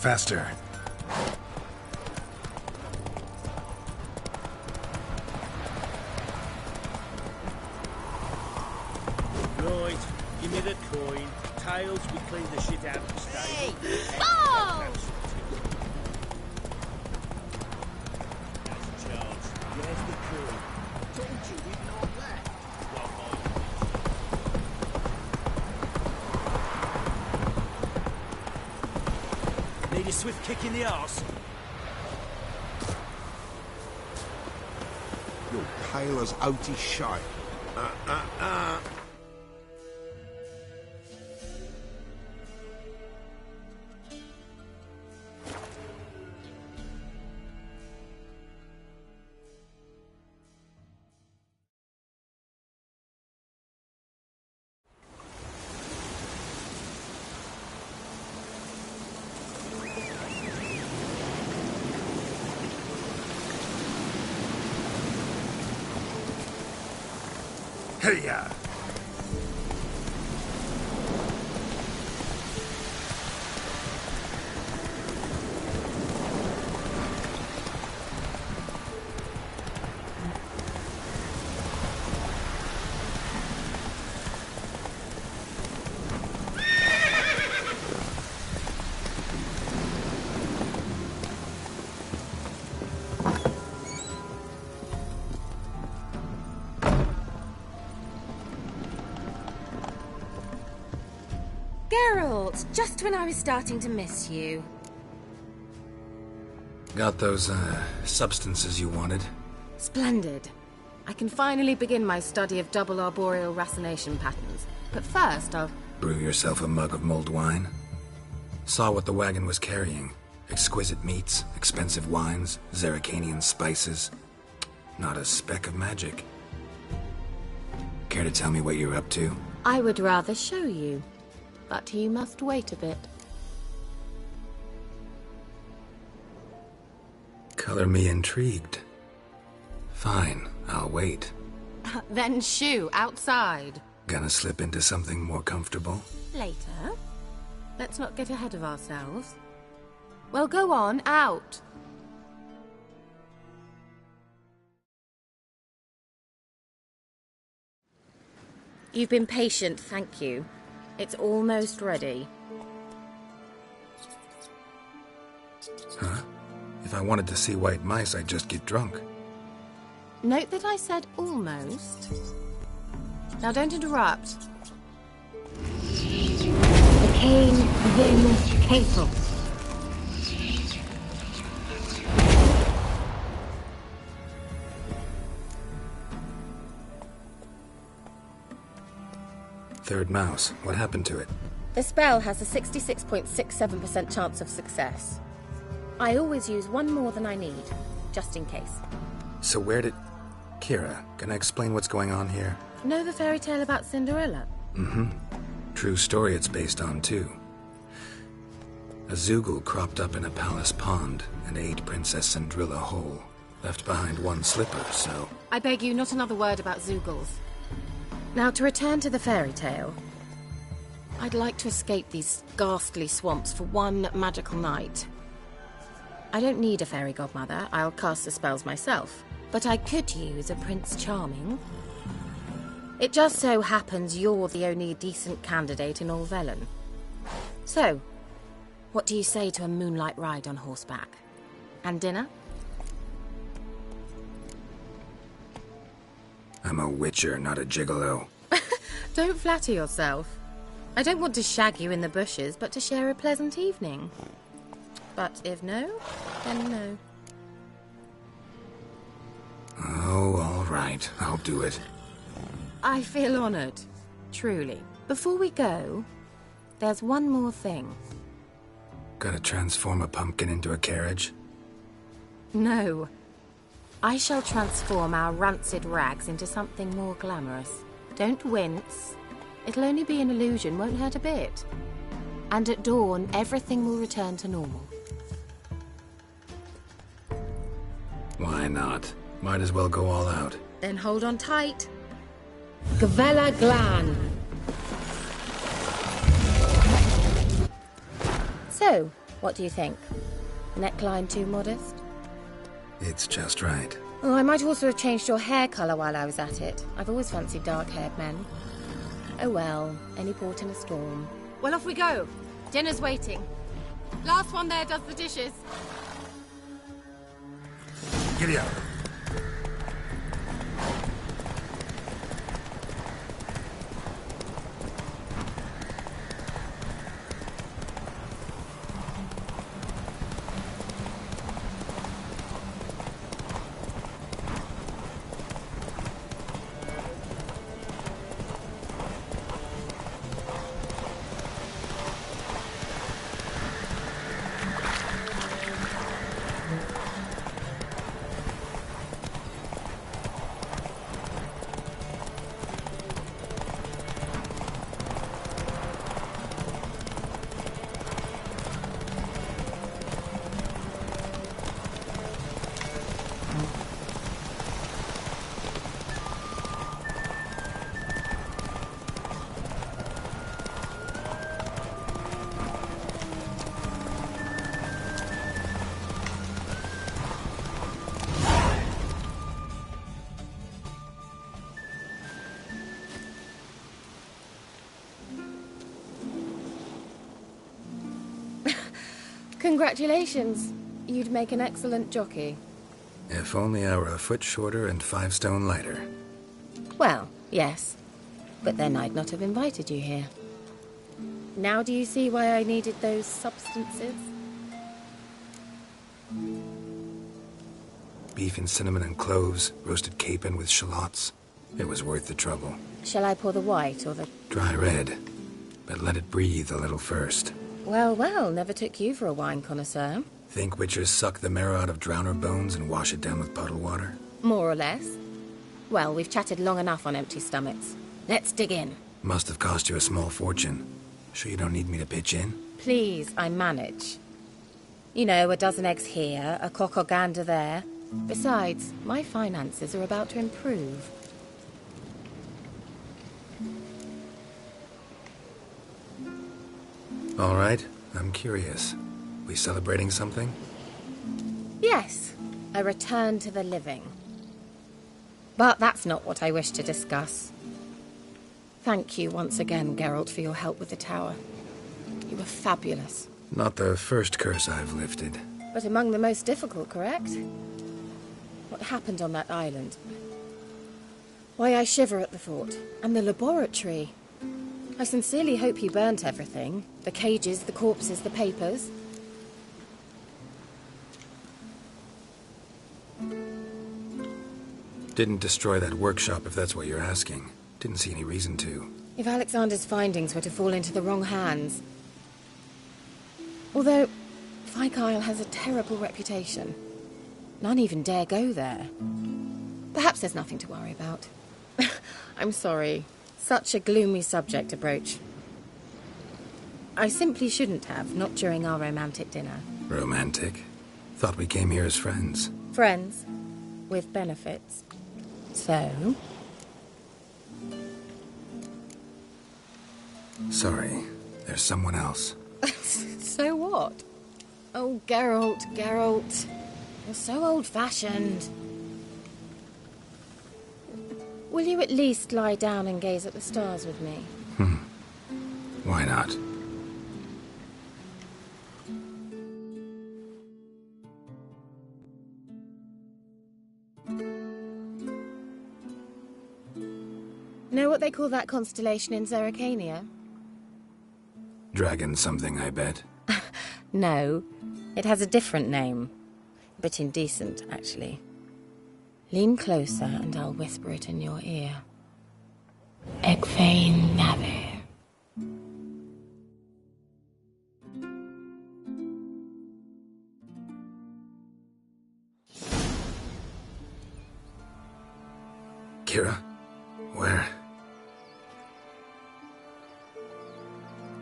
Faster. Right, give me the coin. Tails, we clean the shit out of the stable. Hey! Oh! That's Charles. Where's the coin? Told you we'd know that. Need a swift kick in the arse. You're pale as outy shite. Hey-ya! Geralt, just when I was starting to miss you. Got those, substances you wanted? Splendid. I can finally begin my study of double arboreal racination patterns. But first, I'll... Brew yourself a mug of mulled wine? Saw what the wagon was carrying. Exquisite meats, expensive wines, Zerrikanian spices. Not a speck of magic. Care to tell me what you're up to? I would rather show you. But you must wait a bit. Color me intrigued. Fine, I'll wait. Then shoo, outside. Gonna slip into something more comfortable? Later. Let's not get ahead of ourselves. Well, go on, out. You've been patient, thank you. It's almost ready. Huh? If I wanted to see white mice, I'd just get drunk. Note that I said almost. Now don't interrupt. Decaying Venus Capel. Third mouse. What happened to it? The spell has a 66.67% chance of success. I always use one more than I need, just in case. So where did... Kira, can I explain what's going on here? Know the fairy tale about Cinderella? Mm-hmm. True story it's based on, too. A Zoogle cropped up in a palace pond and ate Princess Cindrilla whole. Left behind one slipper, so... I beg you, not another word about Zoogles. Now, to return to the fairy tale. I'd like to escape these ghastly swamps for one magical night. I don't need a fairy godmother, I'll cast the spells myself. But I could use a Prince Charming. It just so happens you're the only decent candidate in all Velen. So, what do you say to a moonlight ride on horseback? And dinner? I'm a witcher, not a gigolo. Don't flatter yourself. I don't want to shag you in the bushes, but to share a pleasant evening. But if no, then no. Oh, all right. I'll do it. I feel honoured. Truly. Before we go, there's one more thing. Gotta transform a pumpkin into a carriage? No. I shall transform our rancid rags into something more glamorous. Don't wince. It'll only be an illusion, won't hurt a bit. And at dawn, everything will return to normal. Why not? Might as well go all out. Then hold on tight. Gavella Glan. So, What do you think? Neckline too modest? It's just right. Oh, I might also have changed your hair colour while I was at it. I've always fancied dark-haired men. Oh well, any port in a storm. Well, off we go. Dinner's waiting. Last one there does the dishes. Giddy up. Congratulations. You'd make an excellent jockey. If only I were a foot shorter and 5 stone lighter. Well, yes. But then I'd not have invited you here. Now do you see why I needed those substances? Beef and cinnamon and cloves, roasted capon with shallots. It was worth the trouble. Shall I pour the white or the... Dry red, but let it breathe a little first. Well, well, never took you for a wine connoisseur. Think witchers suck the marrow out of drowner bones and wash it down with puddle water? More or less. Well, we've chatted long enough on empty stomachs. Let's dig in. Must have cost you a small fortune. Sure you don't need me to pitch in? Please, I manage. You know, a dozen eggs here, a cock or gander there. Besides, my finances are about to improve. All right, I'm curious. We celebrating something? Yes, a return to the living. But that's not what I wish to discuss. Thank you once again, Geralt, for your help with the tower. You were fabulous. Not the first curse I've lifted. But among the most difficult, correct? What happened on that island? Why, I shiver at the thought. And the laboratory. I sincerely hope he burnt everything. The cages, the corpses, the papers. Didn't destroy that workshop, if that's what you're asking. Didn't see any reason to. If Alexander's findings were to fall into the wrong hands... Although, Fyke Isle has a terrible reputation. None even dare go there. Perhaps there's nothing to worry about. I'm sorry. Such a gloomy subject to broach. I simply shouldn't have, not during our romantic dinner. Romantic? Thought we came here as friends. Friends. With benefits. So? Sorry, there's someone else. So what? Oh, Geralt, Geralt. You're so old-fashioned. Will you at least lie down and gaze at the stars with me? Why not? Know what they call that constellation in Zerrikania? Dragon something, I bet. No, it has a different name. A bit indecent, actually. Lean closer and I'll whisper it in your ear. Egfain Nave. Kira? Where?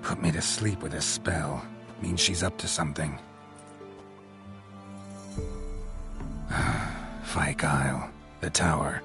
Put me to sleep with a spell. Means she's up to something. Fyke Isle. The tower.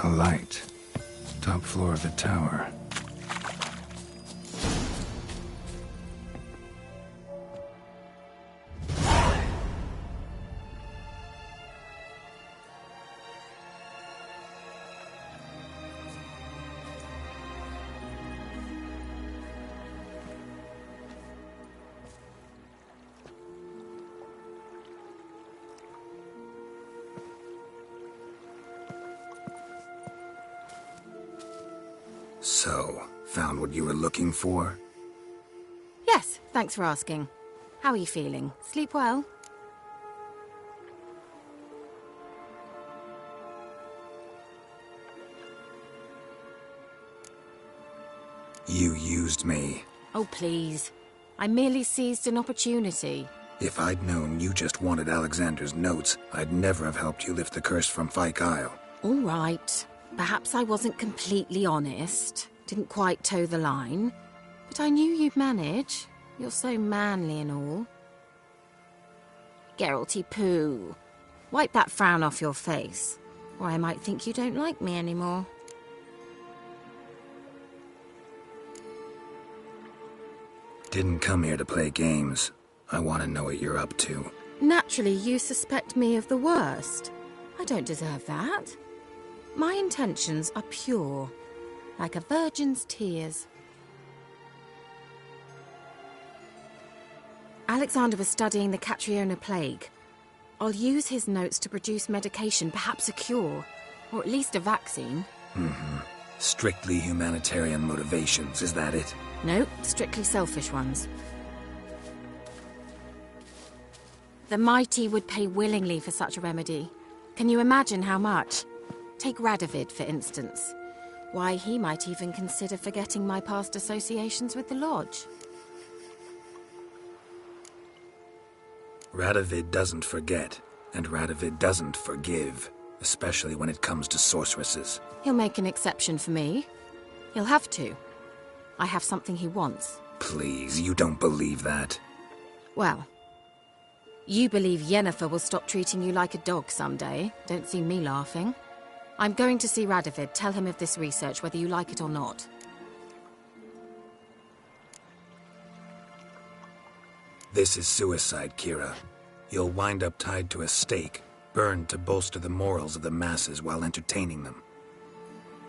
A light. Top floor of the tower. So, found what you were looking for? Yes, thanks for asking. How are you feeling? Sleep well? You used me. Oh, please. I merely seized an opportunity. If I'd known you just wanted Alexander's notes, I'd never have helped you lift the curse from Fyke Isle. All right. Perhaps I wasn't completely honest. Didn't quite toe the line. But I knew you'd manage. You're so manly and all. Geralty poo. Wipe that frown off your face, or I might think you don't like me anymore. Didn't come here to play games. I want to know what you're up to. Naturally, you suspect me of the worst. I don't deserve that. My intentions are pure, like a virgin's tears. Alexander was studying the Catriona plague. I'll use his notes to produce medication, perhaps a cure, or at least a vaccine. Strictly humanitarian motivations, is that it? No, strictly selfish ones. The mighty would pay willingly for such a remedy. Can you imagine how much? Take Radovid, for instance. Why, he might even consider forgetting my past associations with the Lodge. Radovid doesn't forget, and Radovid doesn't forgive, especially when it comes to sorceresses. He'll make an exception for me. He'll have to. I have something he wants. Please, you don't believe that. Well, you believe Yennefer will stop treating you like a dog someday. Don't see me laughing. I'm going to see Radovid, tell him of this research, whether you like it or not. This is suicide, Kira. You'll wind up tied to a stake, burned to bolster the morals of the masses while entertaining them.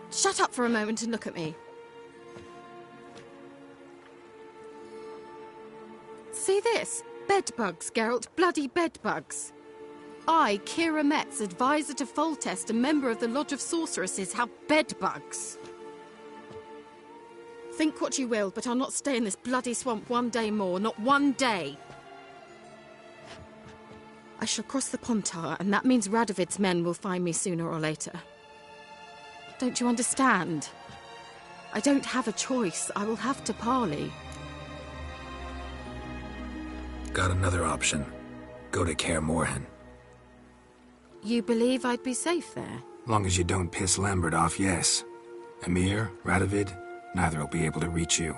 Shut up for a moment and look at me. See this? Bedbugs, Geralt. Bloody bedbugs. I, Kira Metz, advisor to Foltest, a member of the Lodge of Sorceresses, have bedbugs. Think what you will, but I'll not stay in this bloody swamp one day more. Not one day. I shall cross the Pontar, and that means Radovid's men will find me sooner or later. Don't you understand? I don't have a choice. I will have to parley. Got another option. Go to Kaer Morhen. You believe I'd be safe there? Long as you don't piss Lambert off, yes. Emhyr, Radovid, neither will be able to reach you.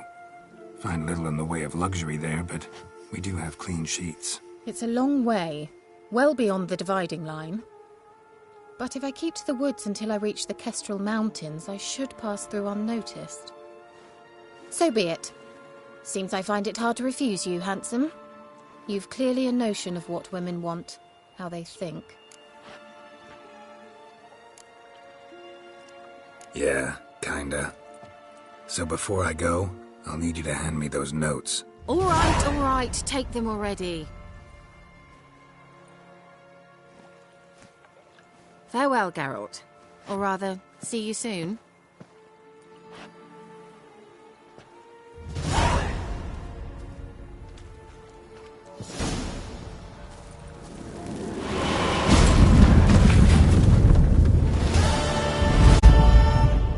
Find little in the way of luxury there, but we do have clean sheets. It's a long way, well beyond the dividing line. But if I keep to the woods until I reach the Kestrel Mountains, I should pass through unnoticed. So be it. Seems I find it hard to refuse you, handsome. You've clearly a notion of what women want, how they think. Yeah, kinda. So before I go, I'll need you to hand me those notes. All right, take them already. Farewell, Geralt. Or rather, see you soon.